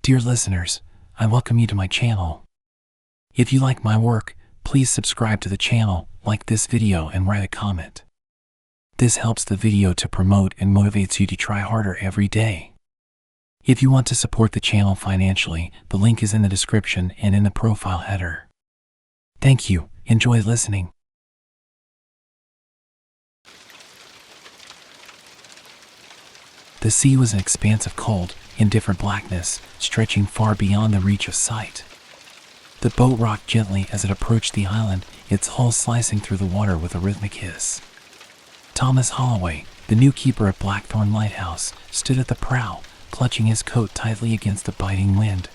Dear listeners, I welcome you to my channel. If you like my work, please subscribe to the channel, like this video and write a comment. This helps the video to promote and motivates you to try harder every day. If you want to support the channel financially, the link is in the description and in the profile header. Thank you. Enjoy listening. The sea was an expanse of cold, indifferent blackness, stretching far beyond the reach of sight. The boat rocked gently as it approached the island, its hull slicing through the water with a rhythmic hiss. Thomas Holloway, the new keeper at Blackthorn Lighthouse, stood at the prow, clutching his coat tightly against the biting wind.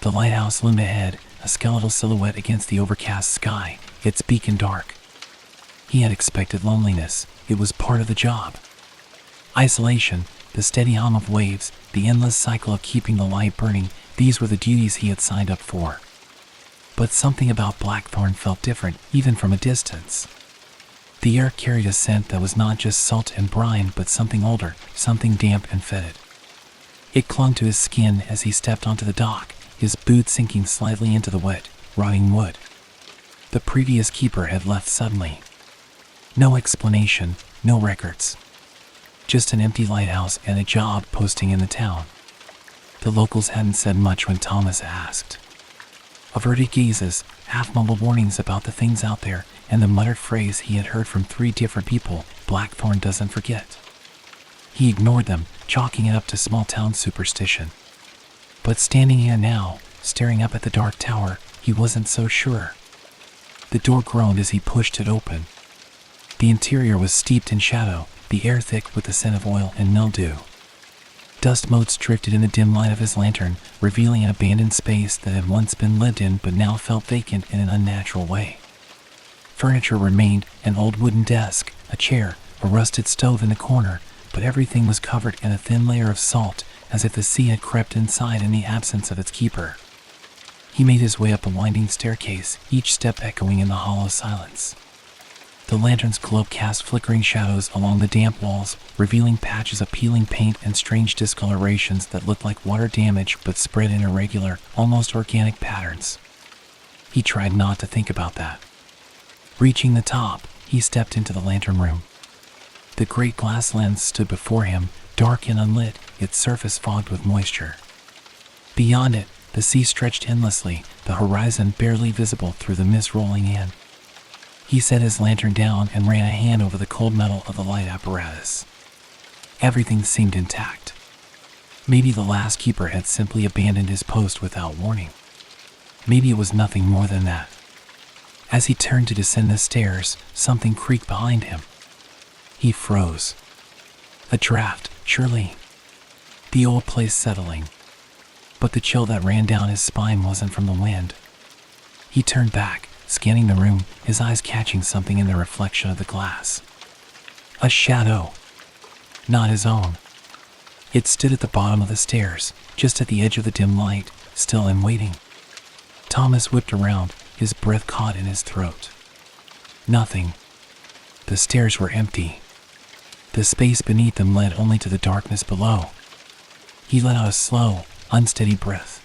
The lighthouse loomed ahead, a skeletal silhouette against the overcast sky, its beacon dark. He had expected loneliness. It was part of the job. Isolation, the steady hum of waves, the endless cycle of keeping the light burning, these were the duties he had signed up for. But something about Blackthorn felt different, even from a distance. The air carried a scent that was not just salt and brine, but something older, something damp and fetid. It clung to his skin as he stepped onto the dock, his boots sinking slightly into the wet, rotting wood. The previous keeper had left suddenly. No explanation, no records. Just an empty lighthouse and a job posting in the town. The locals hadn't said much when Thomas asked. Averted gazes, half-mumbled warnings about the things out there, and the muttered phrase he had heard from 3 different people, Blackthorn doesn't forget. He ignored them, chalking it up to small-town superstition. But standing here now, staring up at the dark tower, he wasn't so sure. The door groaned as he pushed it open. The interior was steeped in shadow, the air thick with the scent of oil and mildew. Dust motes drifted in the dim light of his lantern, revealing an abandoned space that had once been lived in but now felt vacant in an unnatural way. Furniture remained, an old wooden desk, a chair, a rusted stove in the corner, but everything was covered in a thin layer of salt, as if the sea had crept inside in the absence of its keeper. He made his way up a winding staircase, each step echoing in the hollow silence. The lantern's globe cast flickering shadows along the damp walls, revealing patches of peeling paint and strange discolorations that looked like water damage but spread in irregular, almost organic patterns. He tried not to think about that. Reaching the top, he stepped into the lantern room. The great glass lens stood before him, dark and unlit, its surface fogged with moisture. Beyond it, the sea stretched endlessly, the horizon barely visible through the mist rolling in. He set his lantern down and ran a hand over the cold metal of the light apparatus. Everything seemed intact. Maybe the last keeper had simply abandoned his post without warning. Maybe it was nothing more than that. As he turned to descend the stairs, something creaked behind him. He froze. A draft, surely. The old place settling. But the chill that ran down his spine wasn't from the wind. He turned back, scanning the room, his eyes catching something in the reflection of the glass. A shadow. Not his own. It stood at the bottom of the stairs, just at the edge of the dim light, still and waiting. Thomas whipped around, his breath caught in his throat. Nothing. The stairs were empty. The space beneath them led only to the darkness below. He let out a slow, unsteady breath.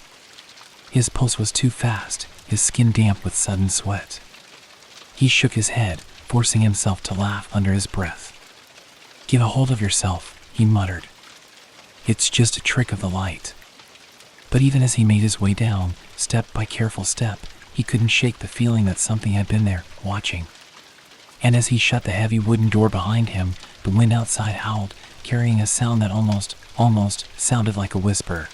His pulse was too fast, his skin damp with sudden sweat. He shook his head, forcing himself to laugh under his breath. "Get a hold of yourself," he muttered. "It's just a trick of the light." But even as he made his way down, step by careful step, he couldn't shake the feeling that something had been there, watching. And as he shut the heavy wooden door behind him, the wind outside howled, carrying a sound that almost sounded like a whisper.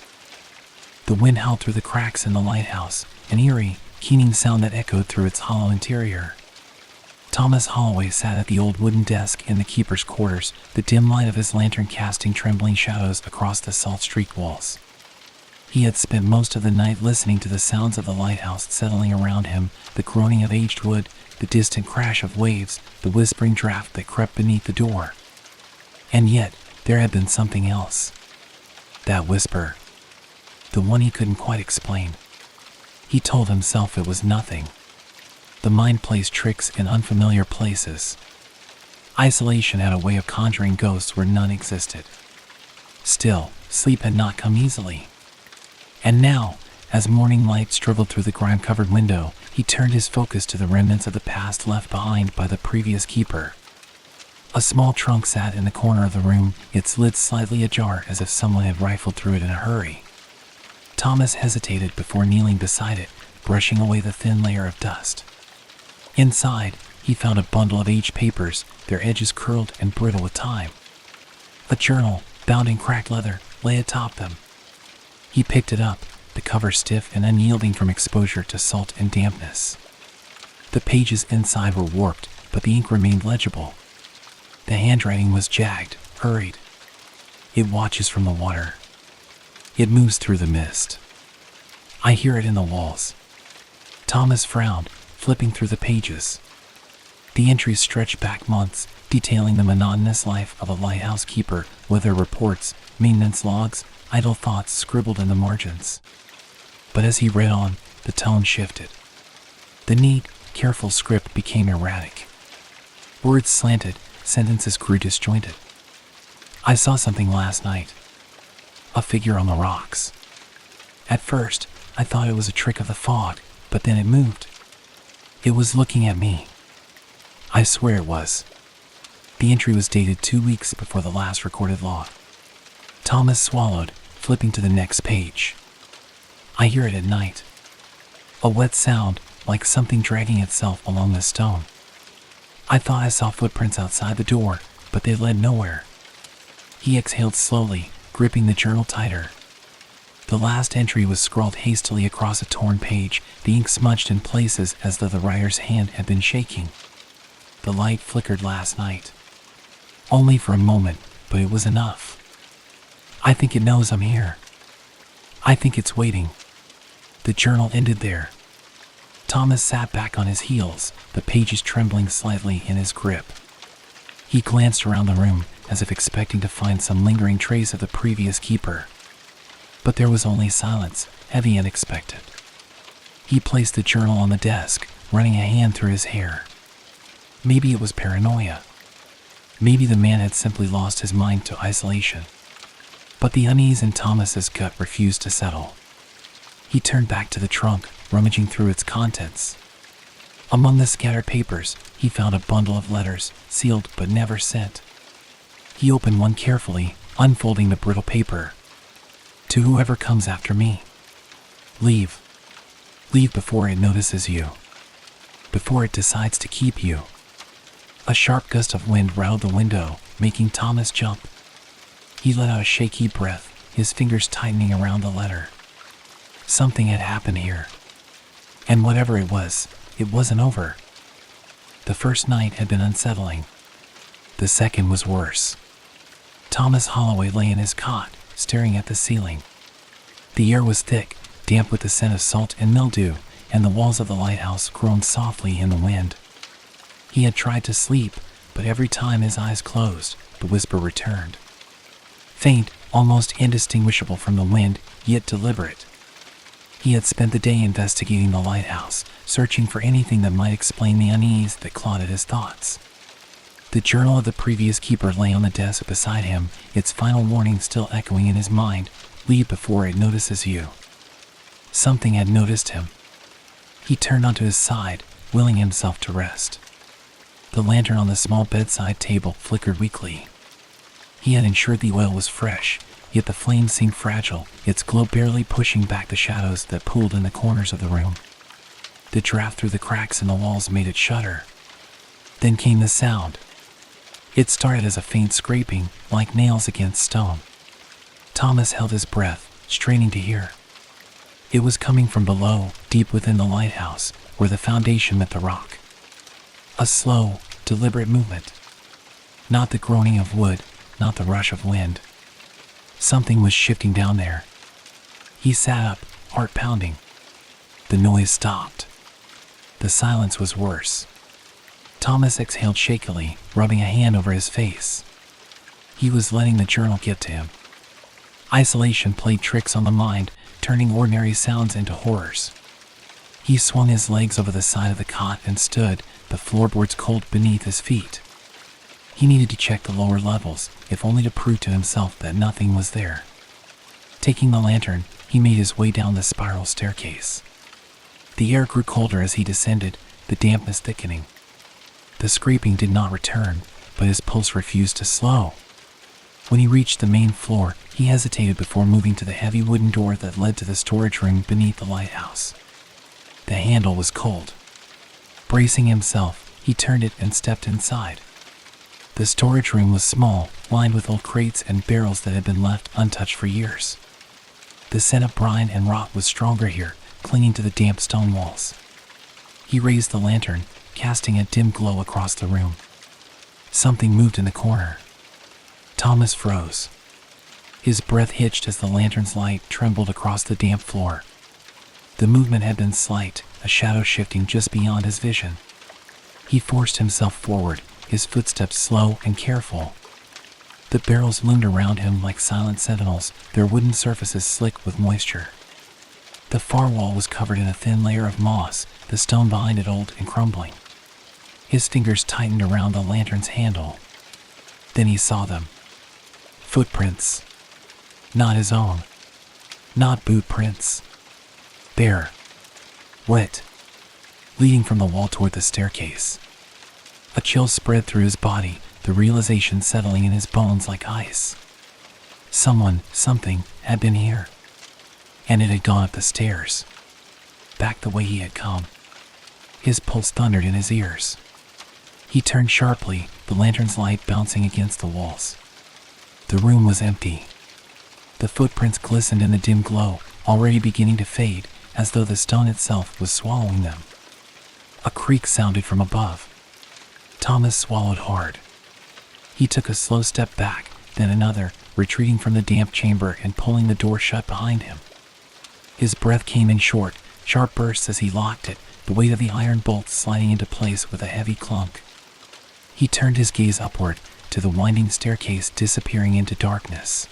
The wind howled through the cracks in the lighthouse, an eerie, keening sound that echoed through its hollow interior. Thomas Holloway sat at the old wooden desk in the keeper's quarters, the dim light of his lantern casting trembling shadows across the salt-streaked walls. He had spent most of the night listening to the sounds of the lighthouse settling around him, the groaning of aged wood, the distant crash of waves, the whispering draft that crept beneath the door. And yet, there had been something else. That whisper. The one he couldn't quite explain. He told himself it was nothing. The mind plays tricks in unfamiliar places. Isolation had a way of conjuring ghosts where none existed. Still, sleep had not come easily. And now, as morning light struggled through the grime-covered window, he turned his focus to the remnants of the past left behind by the previous keeper. A small trunk sat in the corner of the room, its lid slightly ajar as if someone had rifled through it in a hurry. Thomas hesitated before kneeling beside it, brushing away the thin layer of dust. Inside, he found a bundle of aged papers, their edges curled and brittle with time. A journal, bound in cracked leather, lay atop them. He picked it up, the cover stiff and unyielding from exposure to salt and dampness. The pages inside were warped, but the ink remained legible. The handwriting was jagged, hurried. It watches from the water. It moves through the mist. I hear it in the walls. Thomas frowned, flipping through the pages. The entries stretched back months, detailing the monotonous life of a lighthouse keeper, weather reports, maintenance logs, idle thoughts scribbled in the margins. But as he read on, the tone shifted. The neat, careful script became erratic. Words slanted, sentences grew disjointed. I saw something last night. A figure on the rocks. At first, I thought it was a trick of the fog, but then it moved. It was looking at me. I swear it was. The entry was dated 2 weeks before the last recorded log. Thomas swallowed, flipping to the next page. I hear it at night. A wet sound, like something dragging itself along the stone. I thought I saw footprints outside the door, but they led nowhere. He exhaled slowly, gripping the journal tighter. The last entry was scrawled hastily across a torn page, the ink smudged in places as though the writer's hand had been shaking. The light flickered last night. Only for a moment, but it was enough. I think it knows I'm here. I think it's waiting. The journal ended there. Thomas sat back on his heels, the pages trembling slightly in his grip. He glanced around the room, as if expecting to find some lingering trace of the previous keeper. But there was only silence, heavy and expectant. He placed the journal on the desk, running a hand through his hair. Maybe it was paranoia. Maybe the man had simply lost his mind to isolation. But the unease in Thomas's gut refused to settle. He turned back to the trunk, rummaging through its contents. Among the scattered papers, he found a bundle of letters, sealed but never sent. He opened one carefully, unfolding the brittle paper. To whoever comes after me. Leave. Leave before it notices you. Before it decides to keep you. A sharp gust of wind rattled the window, making Thomas jump. He let out a shaky breath, his fingers tightening around the letter. Something had happened here. And whatever it wasn't over. The first night had been unsettling. The second was worse. Thomas Holloway lay in his cot, staring at the ceiling. The air was thick, damp with the scent of salt and mildew, and the walls of the lighthouse groaned softly in the wind. He had tried to sleep, but every time his eyes closed, the whisper returned. Faint, almost indistinguishable from the wind, yet deliberate. He had spent the day investigating the lighthouse, searching for anything that might explain the unease that clouded his thoughts. The journal of the previous keeper lay on the desk beside him, its final warning still echoing in his mind, leave before it notices you. Something had noticed him. He turned onto his side, willing himself to rest. The lantern on the small bedside table flickered weakly. He had ensured the oil was fresh, yet the flame seemed fragile, its glow barely pushing back the shadows that pooled in the corners of the room. The draft through the cracks in the walls made it shudder. Then came the sound. It started as a faint scraping, like nails against stone. Thomas held his breath, straining to hear. It was coming from below, deep within the lighthouse, where the foundation met the rock. A slow, deliberate movement. Not the groaning of wood, not the rush of wind. Something was shifting down there. He sat up, heart pounding. The noise stopped. The silence was worse. Thomas exhaled shakily, rubbing a hand over his face. He was letting the journal get to him. Isolation played tricks on the mind, turning ordinary sounds into horrors. He swung his legs over the side of the cot and stood, the floorboards cold beneath his feet. He needed to check the lower levels, if only to prove to himself that nothing was there. Taking the lantern, he he made his way down the spiral staircase. The air grew colder as he descended, the dampness thickening. The scraping did not return, but his pulse refused to slow. When he reached the main floor, he hesitated before moving to the heavy wooden door that led to the storage room beneath the lighthouse. The handle was cold. Bracing himself, he turned it and stepped inside. The storage room was small, lined with old crates and barrels that had been left untouched for years. The scent of brine and rot was stronger here, clinging to the damp stone walls. He raised the lantern, casting a dim glow across the room. Something moved in the corner. Thomas froze. His breath hitched as the lantern's light trembled across the damp floor. The movement had been slight, a shadow shifting just beyond his vision. He forced himself forward, his footsteps slow and careful. The barrels loomed around him like silent sentinels, their wooden surfaces slick with moisture. The far wall was covered in a thin layer of moss, the stone behind it old and crumbling. His fingers tightened around the lantern's handle. Then he saw them. Footprints. Not his own. Not boot prints. Bare. Wet. Leading from the wall toward the staircase. A chill spread through his body, the realization settling in his bones like ice. Someone, something, had been here. And it had gone up the stairs. Back the way he had come. His pulse thundered in his ears. He turned sharply, the lantern's light bouncing against the walls. The room was empty. The footprints glistened in the dim glow, already beginning to fade, as though the stone itself was swallowing them. A creak sounded from above. Thomas swallowed hard. He took a slow step back, then another, retreating from the damp chamber and pulling the door shut behind him. His breath came in short, sharp bursts as he locked it, the weight of the iron bolts sliding into place with a heavy clunk. He turned his gaze upward, to the winding staircase disappearing into darkness.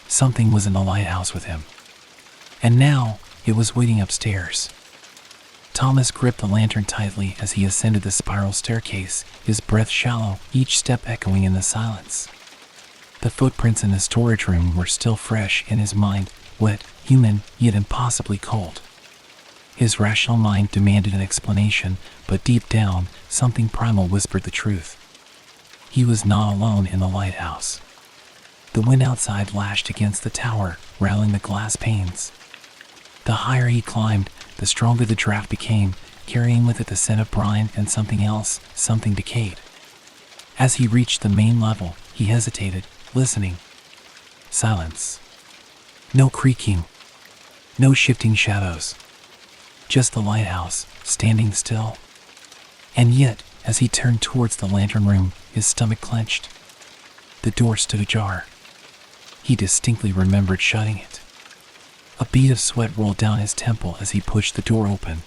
Something was in the lighthouse with him. And now, it was waiting upstairs. Thomas gripped the lantern tightly as he ascended the spiral staircase, his breath shallow, each step echoing in the silence. The footprints in the storage room were still fresh in his mind, wet, human, yet impossibly cold. His rational mind demanded an explanation, but deep down, something primal whispered the truth. He was not alone in the lighthouse. The wind outside lashed against the tower, rattling the glass panes. The higher he climbed, the stronger the draft became, carrying with it the scent of brine and something else, something decayed. As he reached the main level, he hesitated, listening. Silence. No creaking. No shifting shadows. Just the lighthouse, standing still. And yet, as he turned towards the lantern room, his stomach clenched. The door stood ajar. He distinctly remembered shutting it. A bead of sweat rolled down his temple as he pushed the door open.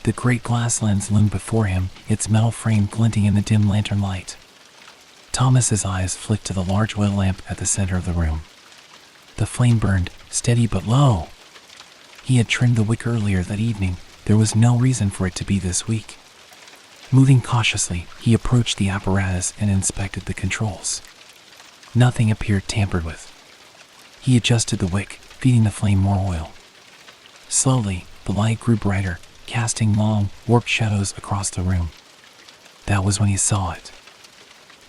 The great glass lens loomed before him, its metal frame glinting in the dim lantern light. Thomas's eyes flicked to the large oil lamp at the center of the room. The flame burned, steady but low. He had trimmed the wick earlier that evening. There was no reason for it to be this weak. Moving cautiously, he approached the apparatus and inspected the controls. Nothing appeared tampered with. He adjusted the wick, feeding the flame more oil. Slowly, the light grew brighter, casting long, warped shadows across the room. That was when he saw it.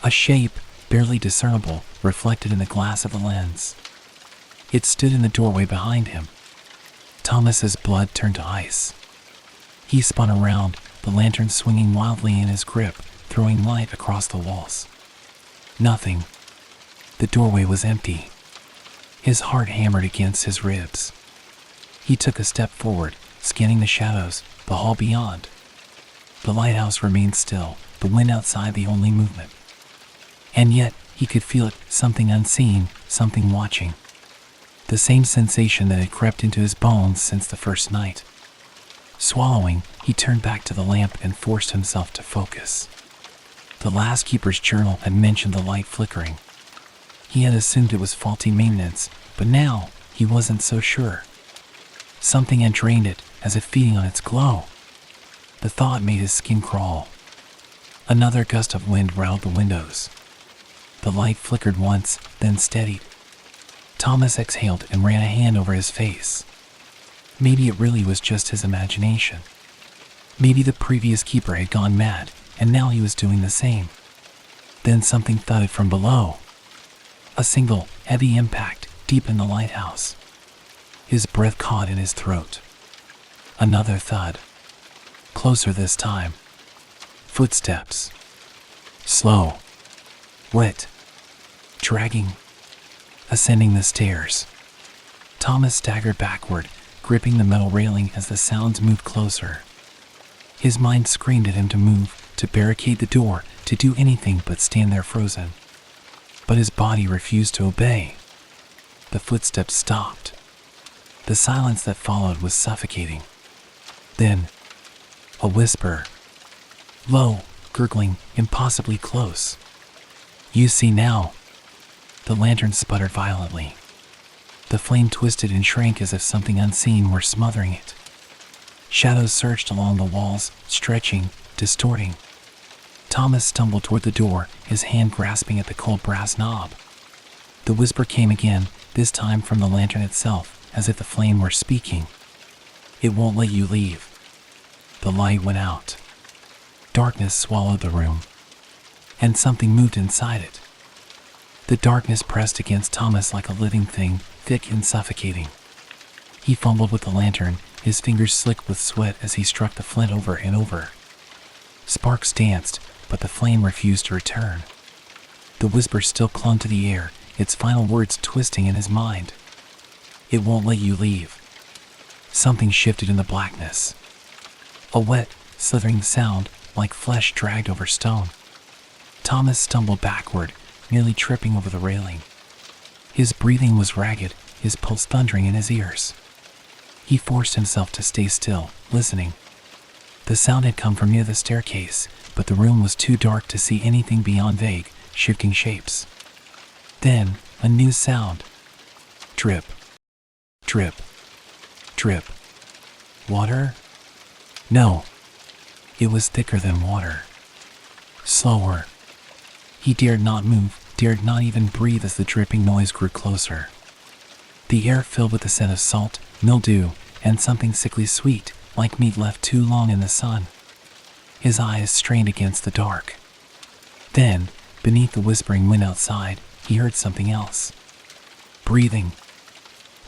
A shape, barely discernible, reflected in the glass of the lens. It stood in the doorway behind him. Thomas's blood turned to ice. He spun around, the lantern swinging wildly in his grip, throwing light across the walls. Nothing. The doorway was empty. His heart hammered against his ribs. He took a step forward, scanning the shadows, the hall beyond. The lighthouse remained still, the wind outside the only movement. And yet, he could feel it, something unseen, something watching. The same sensation that had crept into his bones since the first night. Swallowing, he turned back to the lamp and forced himself to focus. The last keeper's journal had mentioned the light flickering. He had assumed it was faulty maintenance, but now he wasn't so sure. Something had drained it, as if feeding on its glow. The thought made his skin crawl. Another gust of wind rattled the windows. The light flickered once, then steadied. Thomas exhaled and ran a hand over his face. Maybe it really was just his imagination. Maybe the previous keeper had gone mad, and now he was doing the same. Then something thudded from below. A single, heavy impact deep in the lighthouse. His breath caught in his throat. Another thud. Closer this time. Footsteps. Slow. Wet. Dragging. Ascending the stairs. Thomas staggered backward, gripping the metal railing as the sounds moved closer. His mind screamed at him to move, to barricade the door, to do anything but stand there frozen. But his body refused to obey. The footsteps stopped. The silence that followed was suffocating. Then, a whisper. Low, gurgling, impossibly close. You see now. The lantern sputtered violently. The flame twisted and shrank as if something unseen were smothering it. Shadows surged along the walls, stretching, distorting. Thomas stumbled toward the door, his hand grasping at the cold brass knob. The whisper came again, this time from the lantern itself, as if the flame were speaking. It won't let you leave. The light went out. Darkness swallowed the room. And something moved inside it. The darkness pressed against Thomas like a living thing, thick and suffocating. He fumbled with the lantern, his fingers slick with sweat as he struck the flint over and over. Sparks danced, but the flame refused to return. The whisper still clung to the air, its final words twisting in his mind. It won't let you leave. Something shifted in the blackness. A wet, slithering sound, like flesh dragged over stone. Thomas stumbled backward, nearly tripping over the railing. His breathing was ragged, his pulse thundering in his ears. He forced himself to stay still, listening. The sound had come from near the staircase, but the room was too dark to see anything beyond vague, shifting shapes. Then, a new sound. Drip. Drip. Drip. Water? No. It was thicker than water. Slower. He dared not move, dared not even breathe as the dripping noise grew closer. The air filled with the scent of salt, mildew, and something sickly sweet, like meat left too long in the sun. His eyes strained against the dark. Then, beneath the whispering wind outside, he heard something else. Breathing.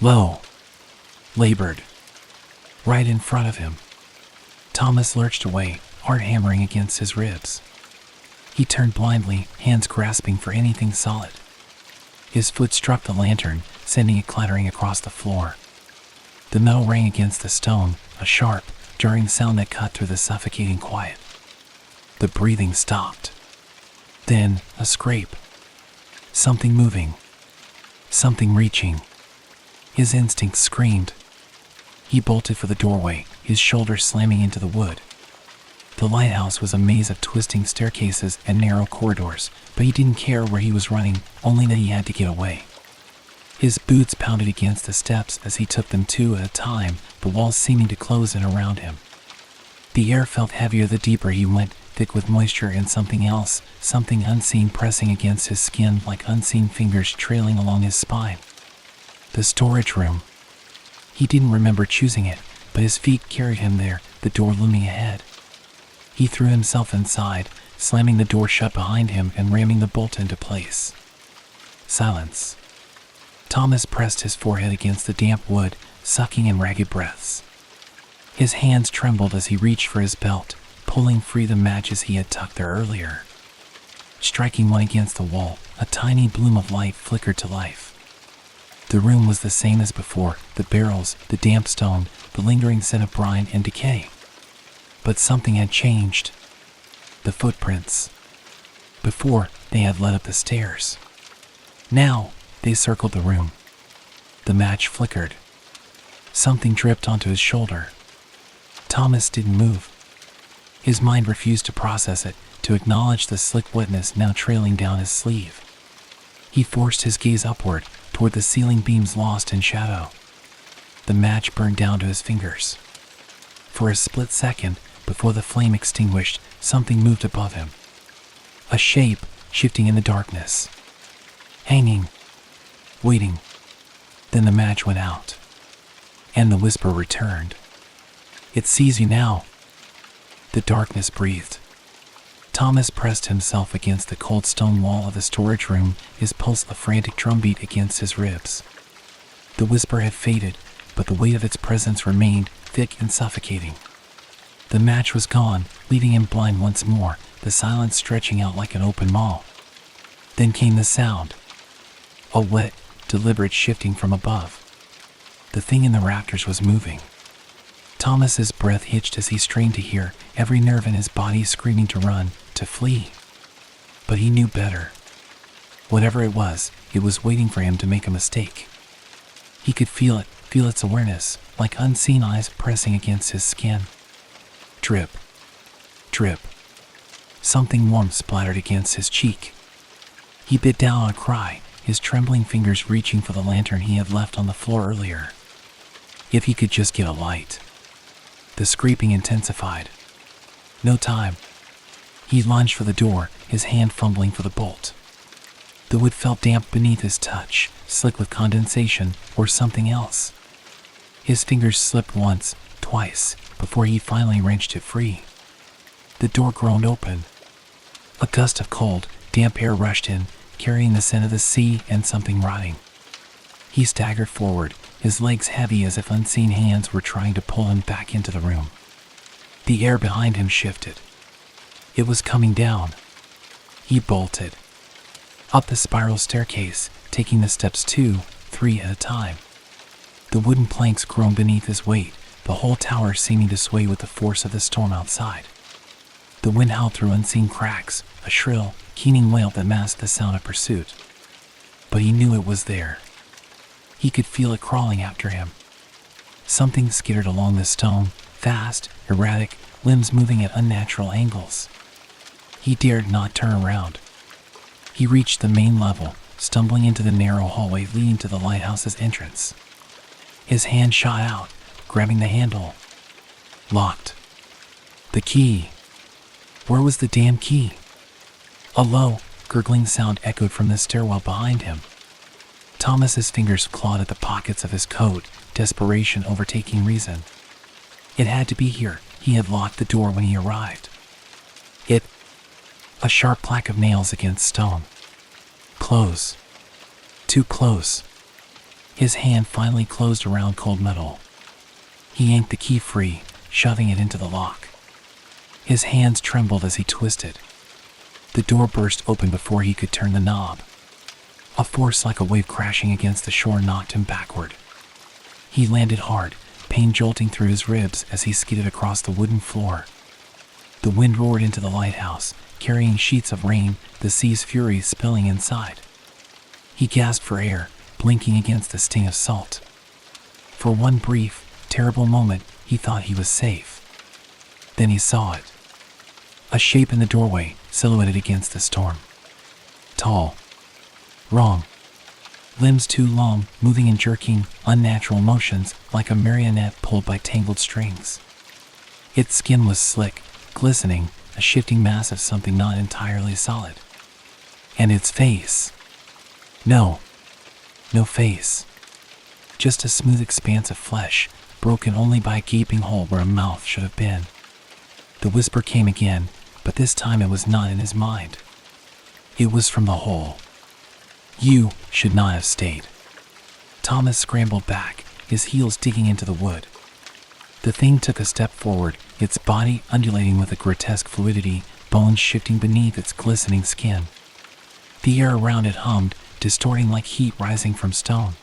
Low. Labored. Right in front of him. Thomas lurched away, heart hammering against his ribs. He turned blindly, hands grasping for anything solid. His foot struck the lantern, sending it clattering across the floor. The metal rang against the stone, a sharp, jarring sound that cut through the suffocating quiet. The breathing stopped. Then, a scrape. Something moving. Something reaching. His instincts screamed. He bolted for the doorway, his shoulders slamming into the wood. The lighthouse was a maze of twisting staircases and narrow corridors, but he didn't care where he was running, only that he had to get away. His boots pounded against the steps as he took them two at a time, the walls seeming to close in around him. The air felt heavier the deeper he went, thick with moisture and something else, something unseen pressing against his skin like unseen fingers trailing along his spine. The storage room. He didn't remember choosing it, but his feet carried him there, the door looming ahead. He threw himself inside, slamming the door shut behind him and ramming the bolt into place. Silence. Thomas pressed his forehead against the damp wood, sucking in ragged breaths. His hands trembled as he reached for his belt, pulling free the matches he had tucked there earlier. Striking one against the wall, a tiny bloom of light flickered to life. The room was the same as before, the barrels, the damp stone, the lingering scent of brine and decay. But something had changed. The footprints. Before, they had led up the stairs. Now, they circled the room. The match flickered. Something dripped onto his shoulder. Thomas didn't move. His mind refused to process it, to acknowledge the slick wetness now trailing down his sleeve. He forced his gaze upward, toward the ceiling beams lost in shadow. The match burned down to his fingers. For a split second, before the flame extinguished, something moved above him. A shape, shifting in the darkness. Hanging. Waiting. Then the match went out, and the whisper returned. "It sees you now." The darkness breathed. Thomas pressed himself against the cold stone wall of the storage room, his pulse a frantic drumbeat against his ribs. The whisper had faded, but the weight of its presence remained, thick and suffocating. The match was gone, leaving him blind once more, the silence stretching out like an open maw. Then came the sound. A wet, deliberate shifting from above. The thing in the rafters was moving. Thomas's breath hitched as he strained to hear, every nerve in his body screaming to run, to flee. But he knew better. Whatever it was waiting for him to make a mistake. He could feel its awareness, like unseen eyes pressing against his skin. Drip, drip. Something warm splattered against his cheek. He bit down on a cry, his trembling fingers reaching for the lantern he had left on the floor earlier. If he could just get a light. The scraping intensified. No time. He lunged for the door, his hand fumbling for the bolt. The wood felt damp beneath his touch, slick with condensation or something else. His fingers slipped once, twice, before he finally wrenched it free. The door groaned open. A gust of cold, damp air rushed in, carrying the scent of the sea and something rotting. He staggered forward, his legs heavy as if unseen hands were trying to pull him back into the room. The air behind him shifted. It was coming down. He bolted. Up the spiral staircase, taking the steps 2, 3 at a time. The wooden planks groaned beneath his weight, the whole tower seeming to sway with the force of the storm outside. The wind howled through unseen cracks, a shrill, keening wail that masked the sound of pursuit. But he knew it was there. He could feel it crawling after him. Something skittered along the stone, fast, erratic, limbs moving at unnatural angles. He dared not turn around. He reached the main level, stumbling into the narrow hallway leading to the lighthouse's entrance. His hand shot out, grabbing the handle. Locked. The key. Where was the damn key? A low, gurgling sound echoed from the stairwell behind him. Thomas's fingers clawed at the pockets of his coat, desperation overtaking reason. It had to be here. He had locked the door when he arrived. A sharp clack of nails against stone. Close. Too close. His hand finally closed around cold metal. He yanked the key free, shoving it into the lock. His hands trembled as he twisted. The door burst open before he could turn the knob. A force like a wave crashing against the shore knocked him backward. He landed hard, pain jolting through his ribs as he skidded across the wooden floor. The wind roared into the lighthouse, carrying sheets of rain, the sea's fury spilling inside. He gasped for air, blinking against the sting of salt. For one brief, terrible moment, he thought he was safe. Then he saw it. A shape in the doorway, silhouetted against the storm. Tall. Wrong. Limbs too long, moving in jerking, unnatural motions, like a marionette pulled by tangled strings. Its skin was slick, glistening, a shifting mass of something not entirely solid. And its face. No face. Just a smooth expanse of flesh, broken only by a gaping hole where a mouth should have been. The whisper came again, but this time it was not in his mind. It was from the hole. You should not have stayed. Thomas scrambled back, his heels digging into the wood. The thing took a step forward, its body undulating with a grotesque fluidity, bones shifting beneath its glistening skin. The air around it hummed, distorting like heat rising from stone.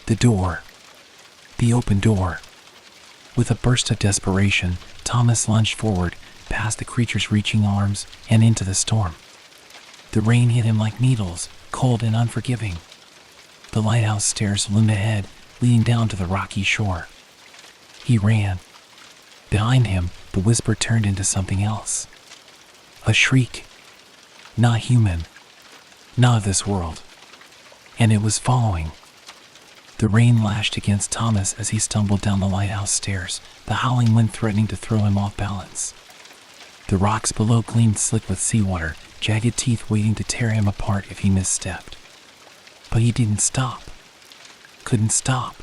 The door. The open door. With a burst of desperation, Thomas lunged forward, past the creature's reaching arms, and into the storm. The rain hit him like needles, cold and unforgiving. The lighthouse stairs loomed ahead, leading down to the rocky shore. He ran. Behind him, the whisper turned into something else. A shriek. Not human. Not of this world. And it was following. The rain lashed against Thomas as he stumbled down the lighthouse stairs, the howling wind threatening to throw him off balance. The rocks below gleamed slick with seawater, jagged teeth waiting to tear him apart if he misstepped. But he didn't stop. couldn't stop.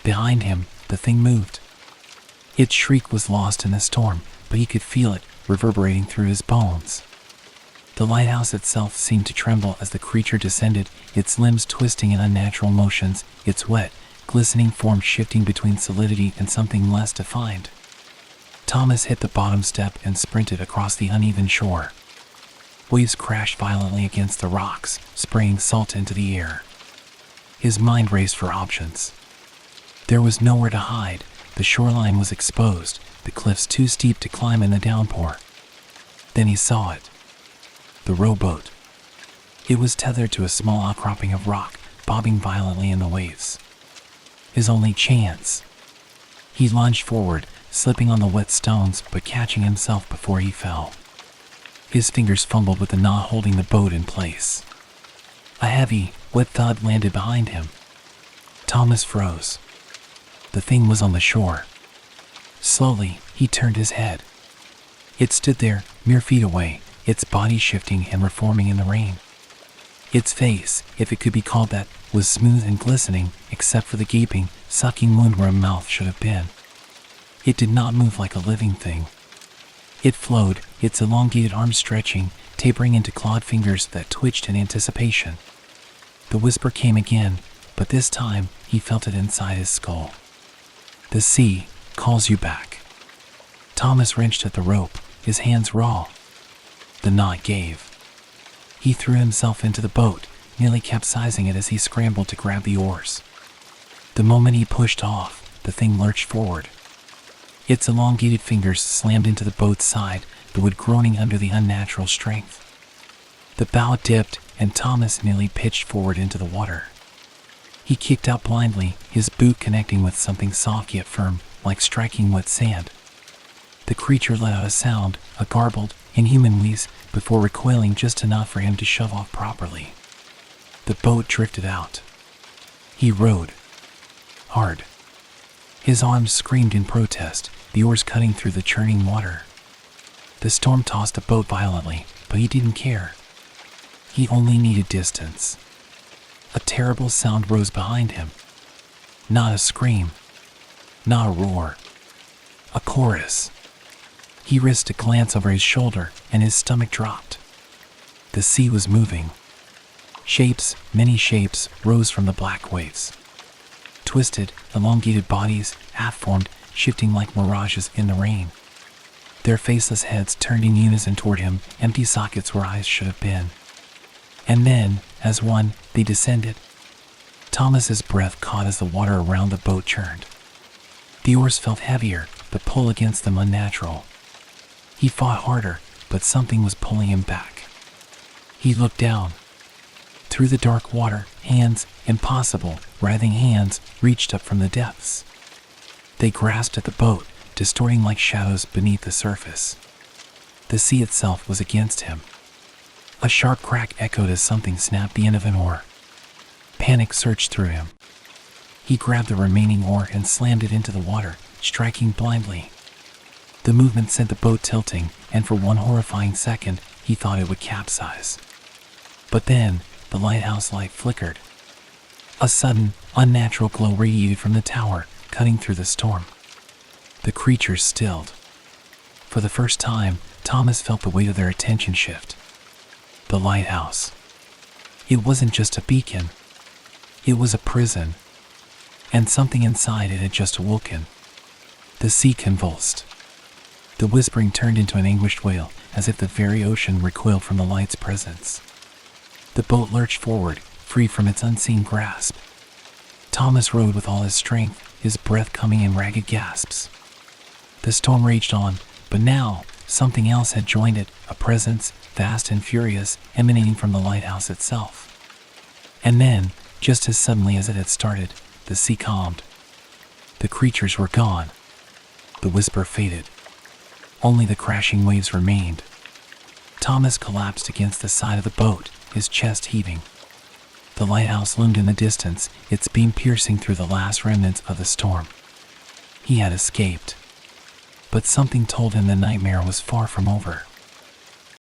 Behind him, the thing moved. Its shriek was lost in the storm, but he could feel it reverberating through his bones. The lighthouse itself seemed to tremble as the creature descended, its limbs twisting in unnatural motions, its wet, glistening form shifting between solidity and something less defined. Thomas hit the bottom step and sprinted across the uneven shore. Waves crashed violently against the rocks, spraying salt into the air. His mind raced for options. There was nowhere to hide. The shoreline was exposed, the cliffs too steep to climb in the downpour. Then he saw it. The rowboat. It was tethered to a small outcropping of rock, bobbing violently in the waves. His only chance. He lunged forward, slipping on the wet stones but catching himself before he fell. His fingers fumbled with the knot holding the boat in place. A heavy, wet thud landed behind him. Thomas froze. The thing was on the shore. Slowly, he turned his head. It stood there, mere feet away, its body shifting and reforming in the rain. Its face, if it could be called that, was smooth and glistening, except for the gaping, sucking wound where a mouth should have been. It did not move like a living thing. It flowed, its elongated arms stretching, tapering into clawed fingers that twitched in anticipation. The whisper came again, but this time he felt it inside his skull. The sea calls you back. Thomas wrenched at the rope, his hands raw. The knot gave. He threw himself into the boat, nearly capsizing it as he scrambled to grab the oars. The moment he pushed off, the thing lurched forward. Its elongated fingers slammed into the boat's side, the wood groaning under the unnatural strength. The bow dipped, and Thomas nearly pitched forward into the water. He kicked out blindly, his boot connecting with something soft yet firm, like striking wet sand. The creature let out a sound, a garbled, inhuman wheeze, before recoiling just enough for him to shove off properly. The boat drifted out. He rowed. Hard. His arms screamed in protest, the oars cutting through the churning water. The storm tossed the boat violently, but he didn't care. He only needed distance. A terrible sound rose behind him. Not a scream. Not a roar. A chorus. He risked a glance over his shoulder, and his stomach dropped. The sea was moving. Shapes, many shapes, rose from the black waves. Twisted, elongated bodies, half-formed, shifting like mirages in the rain. Their faceless heads turned in unison toward him, empty sockets where eyes should have been. And then, as one, they descended. Thomas's breath caught as the water around the boat churned. The oars felt heavier, the pull against them unnatural. He fought harder, but something was pulling him back. He looked down. Through the dark water, hands, impossible, writhing hands, reached up from the depths. They grasped at the boat, distorting like shadows beneath the surface. The sea itself was against him. A sharp crack echoed as something snapped the end of an oar. Panic surged through him. He grabbed the remaining oar and slammed it into the water, striking blindly. The movement sent the boat tilting, and for one horrifying second, he thought it would capsize. But then, the lighthouse light flickered. A sudden, unnatural glow radiated from the tower, cutting through the storm. The creatures stilled. For the first time, Thomas felt the weight of their attention shift. The lighthouse. It wasn't just a beacon. It was a prison. And something inside it had just awoken. The sea convulsed. The whispering turned into an anguished wail, as if the very ocean recoiled from the light's presence. The boat lurched forward, free from its unseen grasp. Thomas rowed with all his strength, his breath coming in ragged gasps. The storm raged on, but now, something else had joined it, a presence, vast and furious, emanating from the lighthouse itself. And then, just as suddenly as it had started, the sea calmed. The creatures were gone. The whisper faded. Only the crashing waves remained. Thomas collapsed against the side of the boat, his chest heaving. The lighthouse loomed in the distance, its beam piercing through the last remnants of the storm. He had escaped. But something told him the nightmare was far from over.